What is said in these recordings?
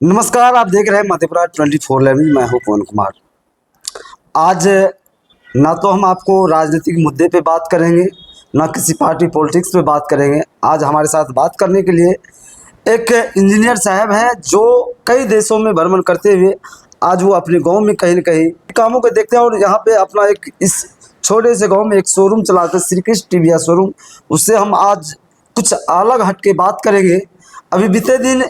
नमस्कार, आप देख रहे हैं मधेपुरा 24/11। मैं हूं पवन कुमार। आज ना तो हम आपको राजनीतिक मुद्दे पे बात करेंगे, ना किसी पार्टी पॉलिटिक्स पे बात करेंगे। आज हमारे साथ बात करने के लिए एक इंजीनियर साहब हैं जो कई देशों में भ्रमण करते हुए आज वो अपने गांव में कहीं न कहीं कामों को देखते हैं और यहाँ पे अपना एक इस छोटे से गांव में एक शोरूम चलाते हैं, श्री कृष्ण टीवीएस शोरूम। उससे हम आज कुछ अलग हट के बात करेंगे। अभी बीते दिन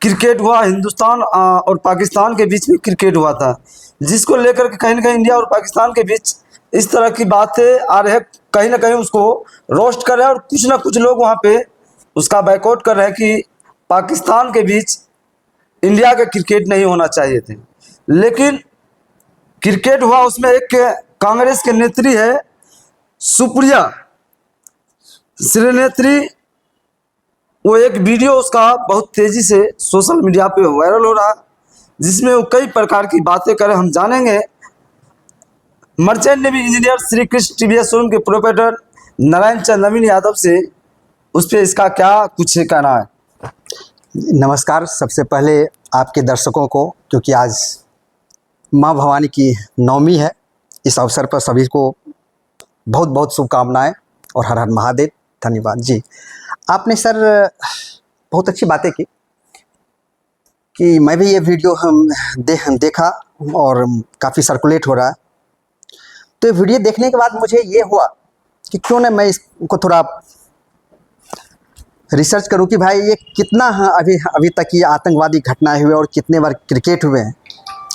क्रिकेट हुआ, हिंदुस्तान और पाकिस्तान के बीच में क्रिकेट हुआ था, जिसको लेकर के कहीं ना कहीं इंडिया और पाकिस्तान के बीच इस तरह की बातें आ रहे हैं। कहीं ना कहीं उसको रोस्ट कर रहे हैं और कुछ ना कुछ लोग वहाँ पे उसका बायकॉट कर रहे हैं कि पाकिस्तान के बीच इंडिया का क्रिकेट नहीं होना चाहिए थे। लेकिन क्रिकेट हुआ, उसमें एक कांग्रेस के नेत्री है सुप्रिया श्रीनेत्री। वो एक वीडियो उसका बहुत तेजी से सोशल मीडिया पे वायरल हो रहा, जिसमें वो कई प्रकार की बातें करे। हम जानेंगे merchant navy engineer Shri Krishna TVS showroom के प्रोपराइटर नारायण चंद नवीन यादव से उस पर इसका क्या कुछ कहना है। नमस्कार। सबसे पहले आपके दर्शकों को, क्योंकि आज माँ भवानी की नवमी है, इस अवसर पर सभी को बहुत बहुत शुभकामनाएं और हर हर महादेव। धन्यवाद जी। आपने सर बहुत अच्छी बातें की कि मैं भी ये वीडियो देखा और काफ़ी सर्कुलेट हो रहा है। तो ये वीडियो देखने के बाद मुझे ये हुआ कि क्यों ना मैं इसको थोड़ा रिसर्च करूं कि भाई ये कितना अभी तक ये आतंकवादी घटनाएं हुए और कितने बार क्रिकेट हुए हैं।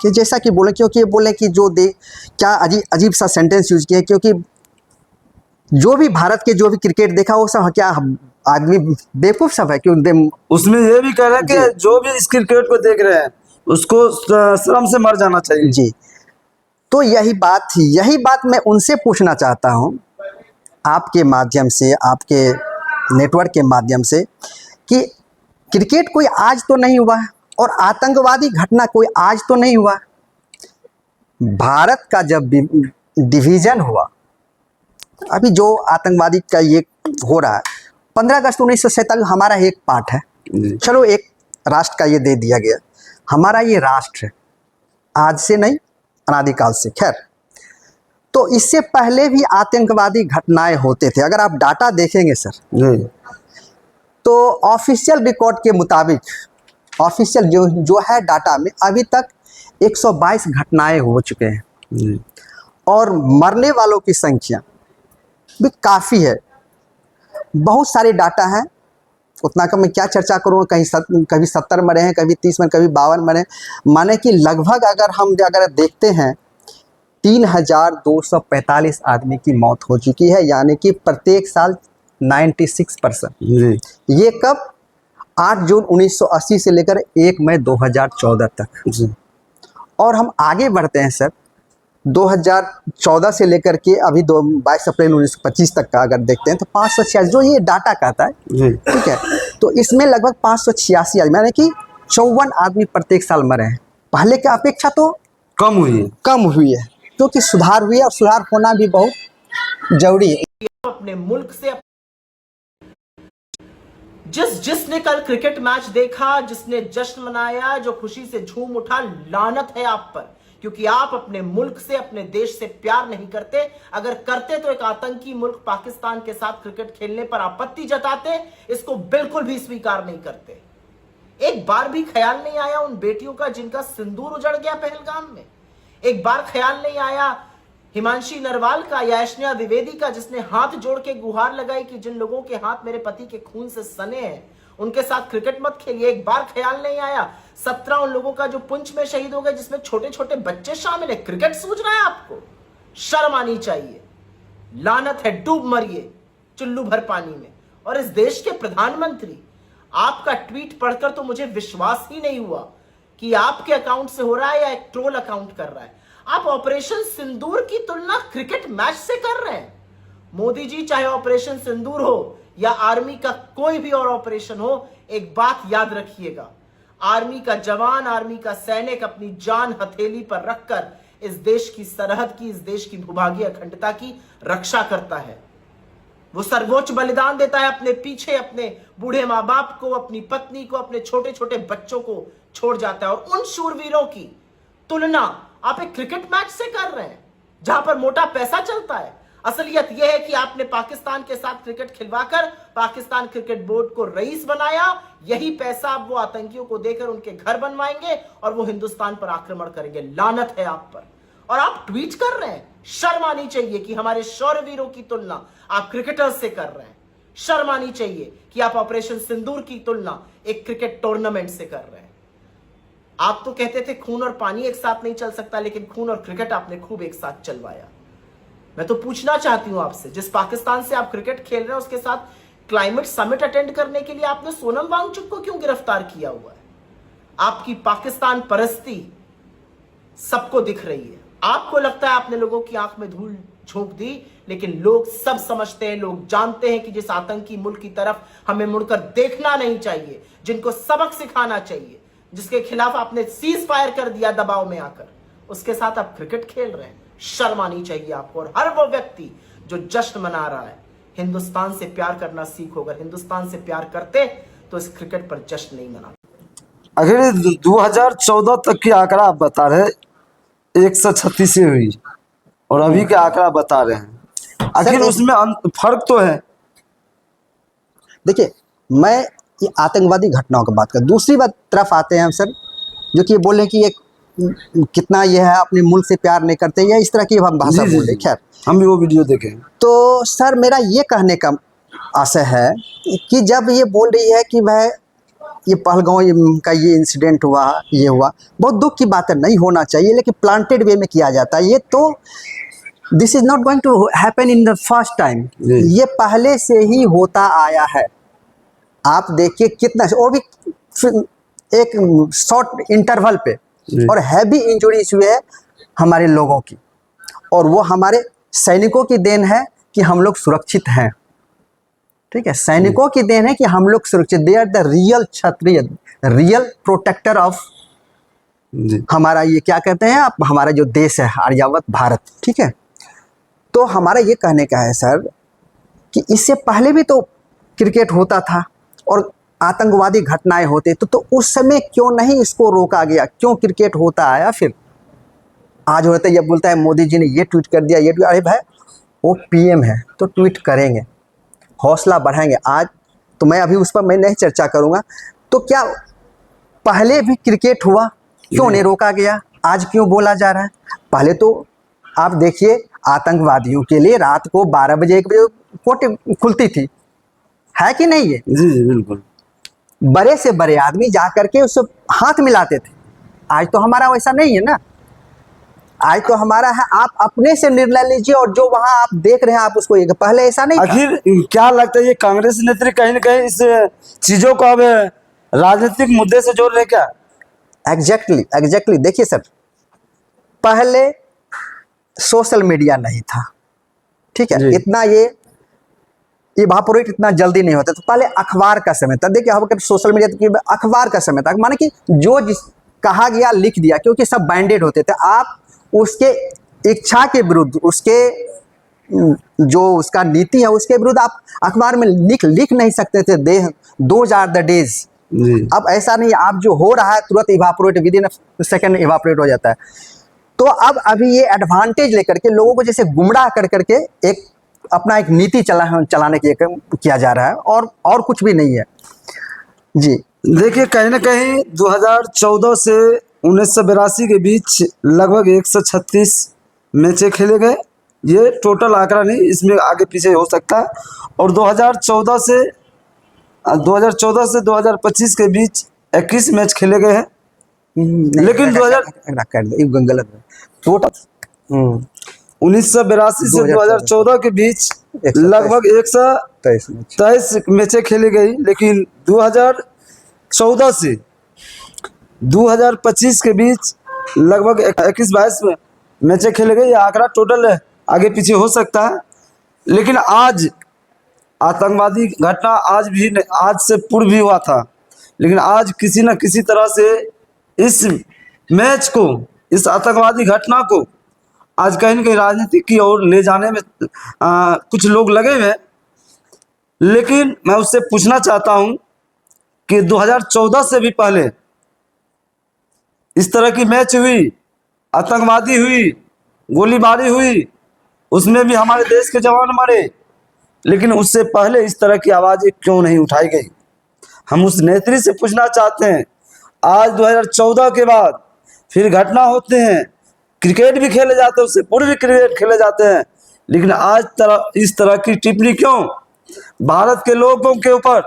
कि जैसा कि बोले, क्योंकि ये बोले कि क्या अजीब सा सेंटेंस यूज किया, क्योंकि जो भी भारत के जो भी क्रिकेट देखा वो सब क्या आदमी बेवकूफ़ सब है। क्यों उसमें ये भी कह रहे हैं कि जो भी इस क्रिकेट को देख रहे हैं उसको श्रम से मर जाना चाहिए जी। तो यही बात थी, यही बात मैं उनसे पूछना चाहता हूँ आपके माध्यम से, आपके नेटवर्क के माध्यम से, कि क्रिकेट कोई आज तो नहीं हुआ और आतंकवादी घटना कोई आज तो नहीं हुआ। भारत का जब डिवीज़न हुआ, अभी जो आतंकवादी का ये हो रहा है, 15 अगस्त 1947 हमारा एक पार्ट है। चलो एक राष्ट्र का ये दे दिया गया, हमारा ये राष्ट्र है, आज से नहीं अनादिकाल से। खैर, तो इससे पहले भी आतंकवादी घटनाएं होते थे। अगर आप डाटा देखेंगे सर, तो ऑफिशियल रिकॉर्ड के मुताबिक, ऑफिशियल जो है डाटा में, अभी तक 122 घटनाएं हो चुके हैं और मरने वालों की संख्या भी काफ़ी है। बहुत सारे डाटा हैं, उतना का मैं क्या चर्चा करूँ। कभी 70 मरे हैं, कभी 30 मरे, कभी 52 मरे। माने कि लगभग अगर देखते हैं 3245 आदमी की मौत हो चुकी है, यानी कि प्रत्येक साल 96%। ये कब? 8 जून 1980 से लेकर 1 मई 2014 तक। और हम आगे बढ़ते हैं सर, 2014 से लेकर के अभी 22 अप्रैल 1925 तक का अगर देखते हैं तो 586, जो ये डाटा कहता है, ठीक है। तो इसमें लगभग 586 आदमी, यानी कि 54 आदमी प्रत्येक साल मरे हैं। पहले की अपेक्षा तो कम हुई है, क्योंकि सुधार हुई है और सुधार होना भी बहुत जरूरी है। अपने मुल्क से जिसने कल क्रिकेट मैच देखा, जिसने जश्न मनाया, जो खुशी से झूम उठा, लानत है आप पर, क्योंकि आप अपने मुल्क से, अपने देश से प्यार नहीं करते। अगर करते तो एक आतंकी मुल्क पाकिस्तान के साथ क्रिकेट खेलने पर आपत्ति जताते, इसको बिल्कुल भी स्वीकार नहीं करते। एक बार भी ख्याल नहीं आया उन बेटियों का जिनका सिंदूर उजड़ गया पहलगाम में। एक बार ख्याल नहीं आया हिमांशी नरवाल का या ऐश्वर्या द्विवेदी का, जिसने हाथ जोड़ के गुहार लगाई कि जिन लोगों के हाथ मेरे पति के खून से सने हैं उनके साथ क्रिकेट मत खेलिए। एक बार ख्याल नहीं आया 17 उन लोगों का जो पुंछ में शहीद हो गए, जिसमें छोटे छोटे बच्चे शामिल है। क्रिकेट सूझ रहा है आपको? शर्म आनी चाहिए। लानत है, डूब मरिए चुल्लू भर पानी में। और इस देश के प्रधानमंत्री, आपका ट्वीट पढ़कर तो मुझे विश्वास ही नहीं हुआ कि आपके अकाउंट से हो रहा है या एक ट्रोल अकाउंट कर रहा है। आप ऑपरेशन सिंदूर की तुलना क्रिकेट मैच से कर रहे हैं। मोदी जी, चाहे ऑपरेशन सिंदूर हो या आर्मी का कोई भी और ऑपरेशन हो, एक बात याद रखिएगा, आर्मी का जवान, आर्मी का सैनिक अपनी जान हथेली पर रखकर इस देश की सरहद की, इस देश की भूभागीय अखंडता की रक्षा करता है। वो सर्वोच्च बलिदान देता है अपने पीछे, अपने बूढ़े माँ बाप को, अपनी पत्नी को, अपने छोटे छोटे बच्चों को छोड़ जाता है। और उन शूरवीरों की तुलना आप एक क्रिकेट मैच से कर रहे हैं जहां पर मोटा पैसा चलता है। असलियत यह है कि आपने पाकिस्तान के साथ क्रिकेट खिलवाकर पाकिस्तान क्रिकेट बोर्ड को रईस बनाया। यही पैसा अब वो आतंकियों को देकर उनके घर बनवाएंगे और वो हिंदुस्तान पर आक्रमण करेंगे। लानत है आप पर। और आप ट्वीट कर रहे हैं, शर्म आनी चाहिए कि हमारे शौर्यवीरों की तुलना आप क्रिकेटर्स से कर रहे हैं। शर्म आनी चाहिए कि आप ऑपरेशन सिंदूर की तुलना एक क्रिकेट टूर्नामेंट से कर रहे हैं। आप तो कहते थे खून और पानी एक साथ नहीं चल सकता, लेकिन खून और क्रिकेट आपने खूब एक साथ चलवाया। मैं तो पूछना चाहती हूं आपसे, जिस पाकिस्तान से आप क्रिकेट खेल रहे हैं उसके साथ क्लाइमेट समिट अटेंड करने के लिए आपने सोनम वांगचुक को क्यों गिरफ्तार किया हुआ है? आपकी पाकिस्तान परस्ती सबको दिख रही है। आपको लगता है आपने लोगों की आंख में धूल झोंक दी, लेकिन लोग सब समझते हैं, लोग जानते हैं कि जिस आतंकी मुल्क की तरफ हमें मुड़कर देखना नहीं चाहिए, जिनको सबक सिखाना चाहिए, जिसके खिलाफ आपने सीज फायर कर दिया दबाव में आकर, उसके साथ आप क्रिकेट खेल रहे हैं। शर्म आनी चाहिए आपको। और हर वो व्यक्ति जो जश्न मना रहा है, हिंदुस्तान से प्यार करना सीखो। अगर हिंदुस्तान से प्यार करते तो इस क्रिकेट पर जश्न नहीं मनाते। आखिर 2014 तक की आंकड़ा आप बता रहे 136 से हुई और अभी का आंकड़ा बता रहे हैं, आखिर उसमें फर्क तो है। देखिए, मैं ये आतंकवादी घटनाओं की बात कर, दूसरी बात तरफ आते हैं हम सर, जो कि बोले कि एक कितना ये है अपने मुल्क से प्यार नहीं करते, या इस तरह की हम भाषा बोले। खैर, हम भी वो वीडियो देखें। तो सर मेरा ये कहने का आशय है कि जब ये बोल रही है कि वह ये पहलगांव का ये इंसिडेंट हुआ, ये हुआ, बहुत दुख की बात है, नहीं होना चाहिए, लेकिन प्लांटेड वे में किया जाता है। ये तो this is not going to happen in the first time, ये पहले से ही होता आया है। आप देखिए कितना, वो भी एक शॉर्ट इंटरवल पे, और हैवी इंजरीज हुए है हमारे लोगों की, और वो हमारे सैनिकों की देन है कि हम लोग सुरक्षित हैं। ठीक है, सैनिकों की देन है कि हम लोग सुरक्षित, they are the real Kshatriya, real protector of हमारा ये क्या कहते हैं आप, हमारा जो देश है आर्यावर्त भारत। ठीक है, तो हमारा ये कहने का है सर कि इससे पहले भी तो क्रिकेट होता था और आतंकवादी घटनाएं होते तो उस समय क्यों नहीं इसको रोका गया, क्यों क्रिकेट होता आया? फिर आज होता है, ये बोलता है मोदी जी ने ये ट्वीट कर दिया, ये ट्वीट, अरे भाई वो पीएम है तो ट्वीट करेंगे, हौसला बढ़ाएंगे। आज तो मैं अभी उस पर मैं नहीं चर्चा करूंगा। तो क्या पहले भी क्रिकेट हुआ, क्यों नहीं रोका गया, आज क्यों बोला जा रहा है? पहले तो आप देखिए, आतंकवादियों के लिए रात को 12 बजे 1 बजे कोर्ट खुलती थी, है कि नहीं? ये जी जी बिल्कुल, बड़े से बड़े आदमी जा करके उससे हाथ मिलाते थे। आज तो हमारा वैसा नहीं है ना, आज तो हमारा है आप अपने से निर्णय लीजिए, और जो वहां आप देख रहे हैं आप उसको, पहले ऐसा नहीं था। आखिर क्या लगता है ये कांग्रेस नेत्री कहीं ना कहीं इस चीजों को अब राजनीतिक मुद्दे से जोड़ रहे क्या? एग्जैक्टली देखिए सर, पहले सोशल मीडिया नहीं था, ठीक है, इतना ये इवापोरेट इतना जल्दी नहीं होता। तो पहले अखबार का समय था। देखिए, अब सोशल मीडिया अखबार का समय था, माने कि जो कहा गया लिख दिया, क्योंकि सब बाइंडेड होते थे। आप उसके इच्छा के विरुद्ध, उसके जो उसका नीति है उसके विरुद्ध आप अखबार में लिख नहीं सकते थे। Those are the days. अब ऐसा नहीं, आप जो हो रहा है तुरंत evaporate, within second evaporate हो जाता है। तो अब अभी ये एडवांटेज लेकर के लोगों को जैसे गुमराह कर करके एक अपना एक नीति चलाने के किया जा रहा है, और कुछ भी नहीं है जी। देखिए, कहीं ना कहीं 2014 से 1982 के बीच लगभग 136 मैचें खेले गए। ये टोटल आंकड़ा नहीं, इसमें आगे पीछे हो सकता है। और 2014 से 2025 के बीच 21 मैच खेले गए हैं। लेकिन 2000 गलत टोटल 1982 से 2014 के बीच लगभग 123 मैचें खेली गई। लेकिन 2014 से 2025 के बीच लगभग 21-22 मैचें खेले गई। ये आंकड़ा टोटल है, आगे पीछे हो सकता है। लेकिन आज आतंकवादी घटना आज से पूर्व भी हुआ था, लेकिन आज किसी न किसी तरह से इस मैच को, इस आतंकवादी घटना को आज कहीं न कहीं राजनीति की ओर ले जाने में कुछ लोग लगे हुए हैं। लेकिन मैं उससे पूछना चाहता हूं कि 2014 से भी पहले इस तरह की मैच हुई, आतंकवादी हुई, गोलीबारी हुई, उसमें भी हमारे देश के जवान मरे, लेकिन उससे पहले इस तरह की आवाज़ें क्यों नहीं उठाई गई? हम उस नेत्री से पूछना चाहते हैं। आज 2014 के बाद फिर घटना होते हैं, क्रिकेट भी खेले जाते हैं, उससे पूर्व भी क्रिकेट खेले जाते हैं, लेकिन आज इस तरह की टिप्पणी क्यों? भारत के लोगों के ऊपर,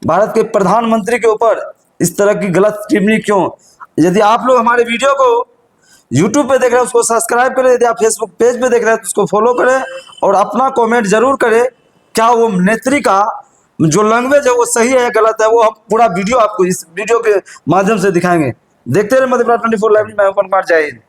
भारत के प्रधानमंत्री के ऊपर इस तरह की गलत टिप्पणी क्यों? यदि आप लोग हमारे वीडियो को यूट्यूब पे देख रहे हैं उसको सब्सक्राइब करें, यदि आप फेसबुक पेज पे देख रहे हैं तो उसको फॉलो करें और अपना कमेंट जरूर करें। क्या वो नेत्री का जो लैंग्वेज है वो सही है या गलत है? वो हम पूरा वीडियो आपको इस वीडियो के माध्यम से दिखाएंगे। देखते रहे मध्यप्रदेश 24 लाइव। मैं पवन कुमार, जय हिंद।